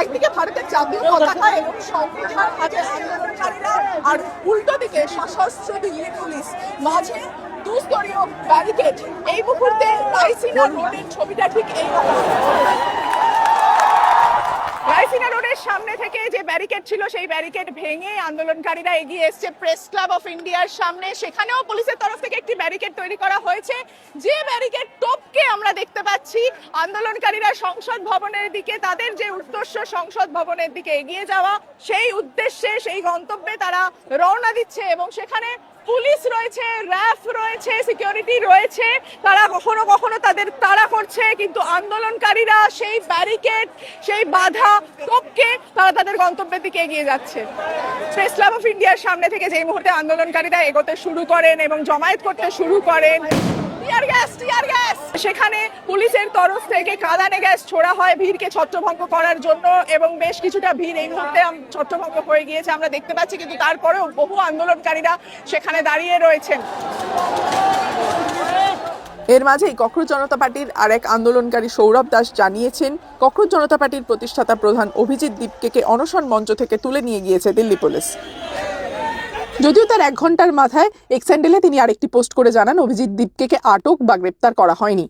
একদিকে ভারতের জাতীয় পতাকা এবং সংবিধান হাতে আন্দোলনকারীরা, আর উল্টো দিকে সশস্ত্র দিল্লি পুলিশ, মাঝে দুস্তরীয় ব্যারিকেড। এই মুহূর্তে রাইসিনা রোডের ছবিটা ঠিক এইরকম। রাইসিনা রোডের সামনে থেকে যে ব্যারিকেড ছিল সেই ব্যারিকেড ভেঙে আন্দোলনকারীরা এগিয়ে এসছে প্রেস ক্লাব অফ ইন্ডিয়ার সামনে। সেখানেও পুলিশের তরফ থেকে একটি ব্যারিকেড তৈরি করা হয়েছে, যে ব্যারিকেড টপকে আমরা দেখতে পাচ্ছি আন্দোলনকারীরা সংসদ ভবনের দিকে, তাদের যে উদ্দেশ্য সংসদ ভবনের দিকে এগিয়ে যাওয়া, সেই উদ্দেশ্যে সেই গন্তব্যে তারা রওনা দিচ্ছে। এবং সেখানে পুলিশ রয়েছে, র্যাফ রয়েছে, সিকিউরিটি রয়েছে, তারা কখনো কখনো তাদের তাড়া করছে, কিন্তু আন্দোলনকারীরা সেই ব্যারিকেড, সেই বাধা টপকে তারা তাদের গন্তব্যের দিকে এগিয়ে যাচ্ছে। প্রেস ক্লাব অফ ইন্ডিয়ার সামনে থেকে যেই মুহূর্তে আন্দোলনকারীরা এগোতে শুরু করেন এবং জমায়েত করতে শুরু করেন, টিয়ার গ্যাস, সেখানে পুলিশের তরফ থেকে কাঁদানে গ্যাস ছোড়া হয় ভিড়কে ছত্রভঙ্গ করার জন্য, এবং বেশ কিছুটা ভিড় এই মুহূর্তে ছত্রভঙ্গ হয়ে গিয়েছে আমরা দেখতে পাচ্ছি, কিন্তু তারপরেও বহু আন্দোলনকারীরা সেখানে দাঁড়িয়ে রয়েছেন। এর মাঝেই ককরোচ জনতা পার্টির আরেক আন্দোলনকারী সৌরভ দাস জানিয়েছেন, ককরোচ জনতা পার্টির প্রতিষ্ঠাতা প্রধান অভিজিৎ দীপকে অনশন মঞ্চ থেকে তুলে নিয়ে গিয়েছে দিল্লি পুলিশ। যদিও তার 1 ঘন্টার মাথায় এক্স হ্যান্ডেলে তিনি আরেকটি পোস্ট করে জানান অভিজিৎ দীপকে আটক বা গ্রেপ্তার করা হয়নি।